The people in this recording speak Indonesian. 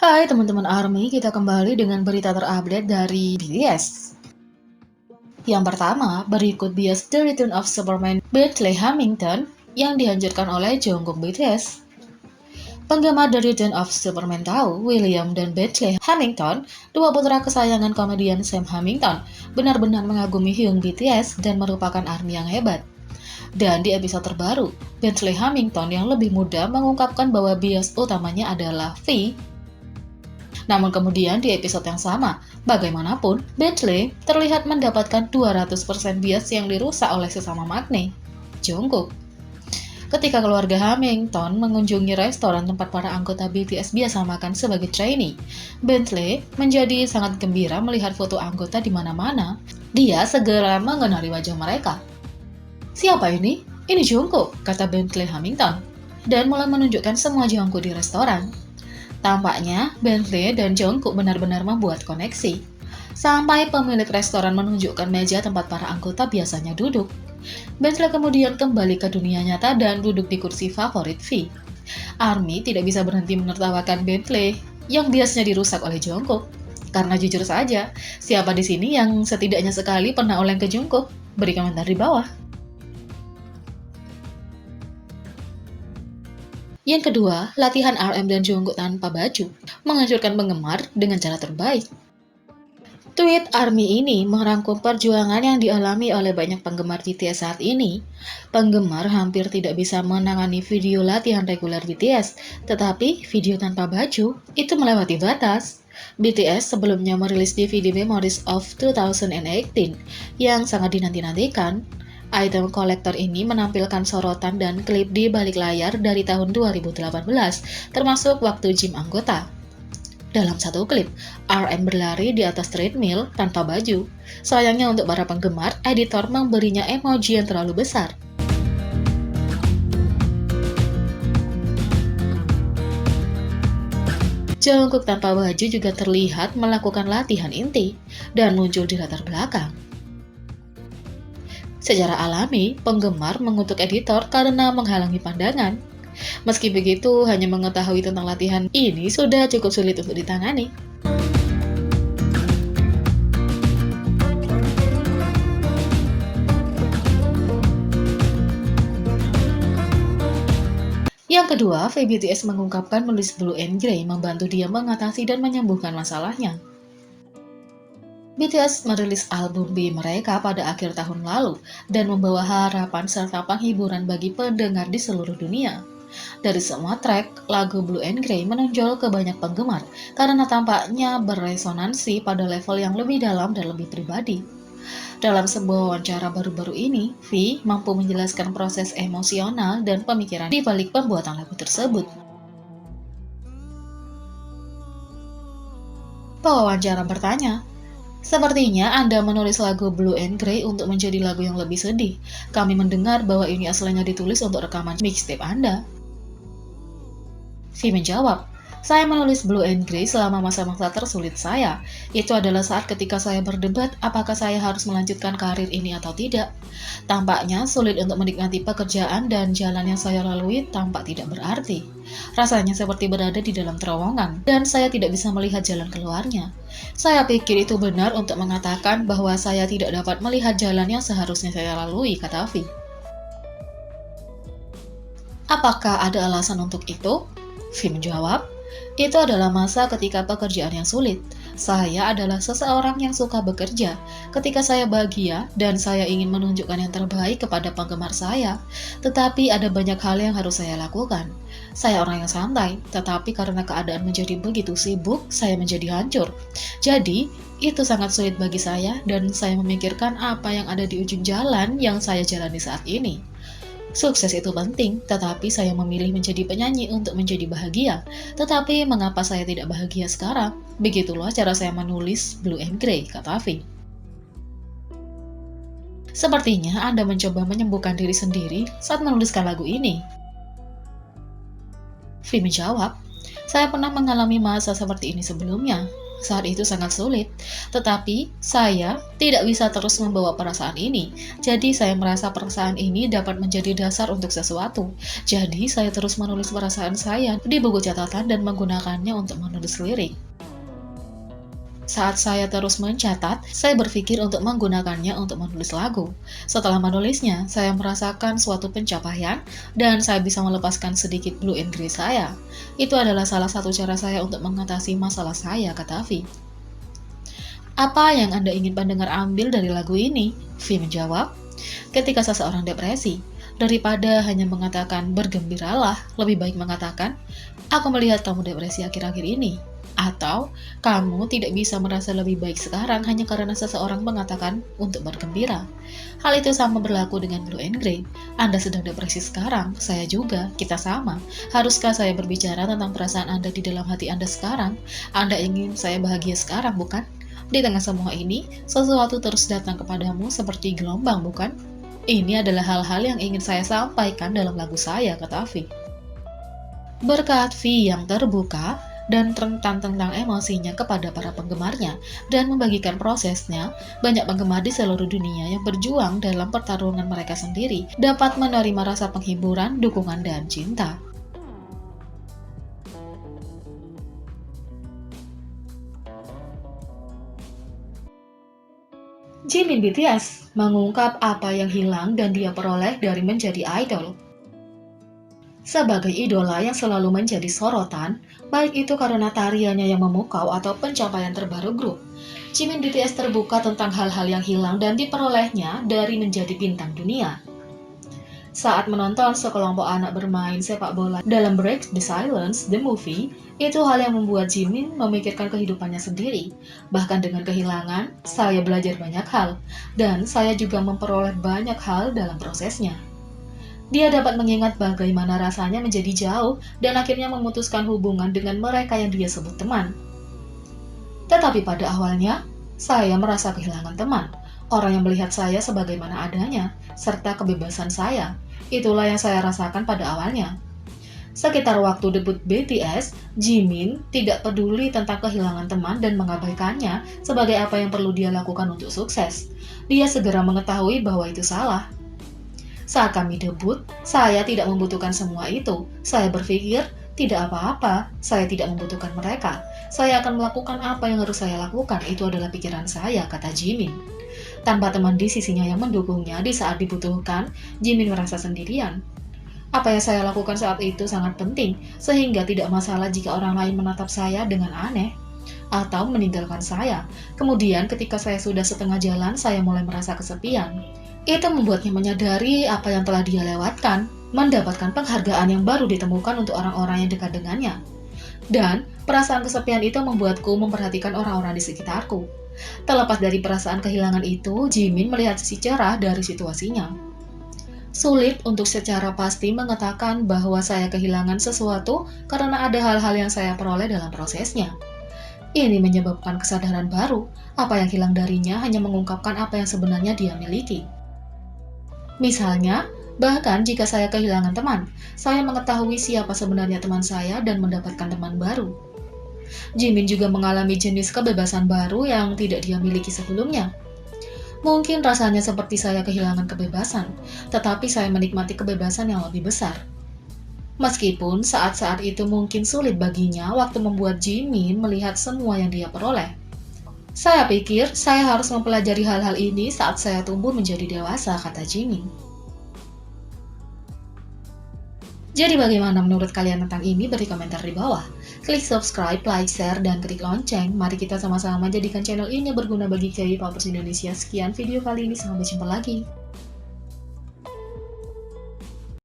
Hai teman-teman ARMY, kita kembali dengan berita terupdate dari BTS. Yang pertama, berikut bias The Return of Superman Bradley Hamilton yang dihancurkan oleh Jungkook BTS. Penggemar The Return of Superman tahu William dan Bradley Hamilton, dua putra kesayangan komedian Sam Hamilton, benar-benar mengagumi Hyung BTS dan merupakan ARMY yang hebat. Dan di episode terbaru, Bradley Hamilton yang lebih muda mengungkapkan bahwa bias utamanya adalah V. Namun kemudian di episode yang sama, bagaimanapun, Bradley terlihat mendapatkan 200% bias yang dirusak oleh sesama magne, Jungkook. Ketika keluarga Hamilton mengunjungi restoran tempat para anggota BTS biasa makan sebagai trainee, Bentley menjadi sangat gembira melihat foto anggota di mana-mana. Dia segera mengenali wajah mereka. "Siapa ini? Ini Jungkook," kata Bentley Hamilton, dan mulai menunjukkan semua Jungkook di restoran. Tampaknya, Bentley dan Jungkook benar-benar membuat koneksi. Sampai pemilik restoran menunjukkan meja tempat para anggota biasanya duduk. Bentley kemudian kembali ke dunia nyata dan duduk di kursi favorit V. ARMY tidak bisa berhenti menertawakan Bentley yang biasanya dirusak oleh Jungkook. Karena jujur saja, siapa di sini yang setidaknya sekali pernah oleng ke Jungkook? Beri komentar di bawah. Yang kedua, latihan RM dan Jungkook tanpa baju, menghancurkan penggemar dengan cara terbaik. Tweet ARMY ini merangkum perjuangan yang dialami oleh banyak penggemar BTS saat ini. Penggemar hampir tidak bisa menangani video latihan reguler BTS, tetapi video tanpa baju itu melewati batas. BTS sebelumnya merilis DVD Memories of 2018 yang sangat dinanti-nantikan. Item kolektor ini menampilkan sorotan dan klip di balik layar dari tahun 2018, termasuk waktu gym anggota. Dalam satu klip, RM berlari di atas treadmill tanpa baju. Sayangnya untuk para penggemar, editor memberinya emoji yang terlalu besar. Jungkook tanpa baju juga terlihat melakukan latihan inti dan muncul di latar belakang. Secara alami, penggemar mengutuk editor karena menghalangi pandangan. Meski begitu, hanya mengetahui tentang latihan ini sudah cukup sulit untuk ditangani. Yang kedua, VBTS mengungkapkan menulis Blue and Grey membantu dia mengatasi dan menyembuhkan masalahnya. BTS merilis album B mereka pada akhir tahun lalu dan membawa harapan serta penghiburan bagi pendengar di seluruh dunia. Dari semua track, lagu Blue and Grey menonjol ke banyak penggemar karena tampaknya beresonansi pada level yang lebih dalam dan lebih pribadi. Dalam sebuah wawancara baru-baru ini, V mampu menjelaskan proses emosional dan pemikiran di balik pembuatan lagu tersebut. Pewawancara bertanya, "Sepertinya Anda menulis lagu Blue and Grey untuk menjadi lagu yang lebih sedih. Kami mendengar bahwa ini aslinya ditulis untuk rekaman mixtape Anda." V menjawab, "Saya menulis Blue and Grey selama masa-masa tersulit saya. Itu adalah saat ketika saya berdebat apakah saya harus melanjutkan karir ini atau tidak. Tampaknya sulit untuk menikmati pekerjaan dan jalan yang saya lalui tampak tidak berarti. Rasanya seperti berada di dalam terowongan dan saya tidak bisa melihat jalan keluarnya. Saya pikir itu benar untuk mengatakan bahwa saya tidak dapat melihat jalan yang seharusnya saya lalui," kata V. "Apakah ada alasan untuk itu?" V menjawab, "Itu adalah masa ketika pekerjaan yang sulit. Saya adalah seseorang yang suka bekerja. Ketika saya bahagia dan saya ingin menunjukkan yang terbaik kepada penggemar saya, tetapi ada banyak hal yang harus saya lakukan. Saya orang yang santai, tetapi karena keadaan menjadi begitu sibuk, saya menjadi hancur. Jadi, itu sangat sulit bagi saya dan saya memikirkan apa yang ada di ujung jalan yang saya jalani saat ini. Sukses itu penting, tetapi saya memilih menjadi penyanyi untuk menjadi bahagia. Tetapi mengapa saya tidak bahagia sekarang? Begitulah cara saya menulis Blue and Grey," kata V. "Sepertinya Anda mencoba menyembuhkan diri sendiri saat menuliskan lagu ini." V menjawab, "Saya pernah mengalami masa seperti ini sebelumnya. Saat itu sangat sulit, tetapi saya tidak bisa terus membawa perasaan ini. Jadi saya merasa perasaan ini dapat menjadi dasar untuk sesuatu. Jadi saya terus menulis perasaan saya di buku catatan dan menggunakannya untuk menulis lirik. Saat saya terus mencatat, saya berpikir untuk menggunakannya untuk menulis lagu. Setelah menulisnya, saya merasakan suatu pencapaian dan saya bisa melepaskan sedikit blue and gray saya. Itu adalah salah satu cara saya untuk mengatasi masalah saya, kata Vi. Apa yang Anda ingin pendengar ambil dari lagu ini? Vi menjawab, ketika seseorang depresi, daripada hanya mengatakan bergembiralah, lebih baik mengatakan, aku melihat kamu depresi akhir-akhir ini. Atau, kamu tidak bisa merasa lebih baik sekarang hanya karena seseorang mengatakan untuk bergembira. Hal itu sama berlaku dengan blue and gray. Anda sedang depresi sekarang, saya juga, kita sama. Haruskah saya berbicara tentang perasaan Anda di dalam hati Anda sekarang? Anda ingin saya bahagia sekarang, bukan? Di tengah semua ini, sesuatu terus datang kepadamu seperti gelombang, bukan? Ini adalah hal-hal yang ingin saya sampaikan dalam lagu saya, kata Vi. Berkat Vi yang terbuka dan rentan tentang emosinya kepada para penggemarnya dan membagikan prosesnya, banyak penggemar di seluruh dunia yang berjuang dalam pertarungan mereka sendiri dapat menerima rasa penghiburan, dukungan, dan cinta. Jimin BTS mengungkap apa yang hilang dan dia peroleh dari menjadi idol. Sebagai idola yang selalu menjadi sorotan, baik itu karena tariannya yang memukau atau pencapaian terbaru grup, Jimin BTS terbuka tentang hal-hal yang hilang dan diperolehnya dari menjadi bintang dunia. Saat menonton sekelompok anak bermain sepak bola dalam Break the Silence, the movie, itu hal yang membuat Jimin memikirkan kehidupannya sendiri. Bahkan dengan kehilangan, saya belajar banyak hal, dan saya juga memperoleh banyak hal dalam prosesnya. Dia dapat mengingat bagaimana rasanya menjadi jauh dan akhirnya memutuskan hubungan dengan mereka yang dia sebut teman. Tetapi pada awalnya, saya merasa kehilangan teman, orang yang melihat saya sebagaimana adanya, serta kebebasan saya. Itulah yang saya rasakan pada awalnya. Sekitar waktu debut BTS, Jimin tidak peduli tentang kehilangan teman dan mengabaikannya sebagai apa yang perlu dia lakukan untuk sukses. Dia segera mengetahui bahwa itu salah. Saat kami debut, saya tidak membutuhkan semua itu. Saya berpikir, tidak apa-apa, saya tidak membutuhkan mereka. Saya akan melakukan apa yang harus saya lakukan, itu adalah pikiran saya, kata Jimin. Tanpa teman di sisinya yang mendukungnya di saat dibutuhkan, Jimin merasa sendirian. Apa yang saya lakukan saat itu sangat penting, sehingga tidak masalah jika orang lain menatap saya dengan aneh atau meninggalkan saya. Kemudian ketika saya sudah setengah jalan, saya mulai merasa kesepian. Itu membuatnya menyadari apa yang telah dia lewatkan, mendapatkan penghargaan yang baru ditemukan untuk orang-orang yang dekat dengannya. Dan perasaan kesepian itu membuatku memperhatikan orang-orang di sekitarku. Terlepas dari perasaan kehilangan itu, Jimin melihat sisi cerah dari situasinya. Sulit untuk secara pasti mengatakan bahwa saya kehilangan sesuatu karena ada hal-hal yang saya peroleh dalam prosesnya. Ini menyebabkan kesadaran baru, apa yang hilang darinya hanya mengungkapkan apa yang sebenarnya dia miliki. Misalnya, bahkan jika saya kehilangan teman, saya mengetahui siapa sebenarnya teman saya dan mendapatkan teman baru. Jimin juga mengalami jenis kebebasan baru yang tidak dia miliki sebelumnya. Mungkin rasanya seperti saya kehilangan kebebasan, tetapi saya menikmati kebebasan yang lebih besar. Meskipun saat-saat itu mungkin sulit baginya waktu membuat Jimin melihat semua yang dia peroleh. Saya pikir saya harus mempelajari hal-hal ini saat saya tumbuh menjadi dewasa, kata Jimin. Jadi bagaimana menurut kalian tentang ini? Beri komentar di bawah. Klik subscribe, like, share, dan klik lonceng. Mari kita sama-sama jadikan channel ini berguna bagi K-popers Indonesia. Sekian video kali ini, sampai jumpa lagi.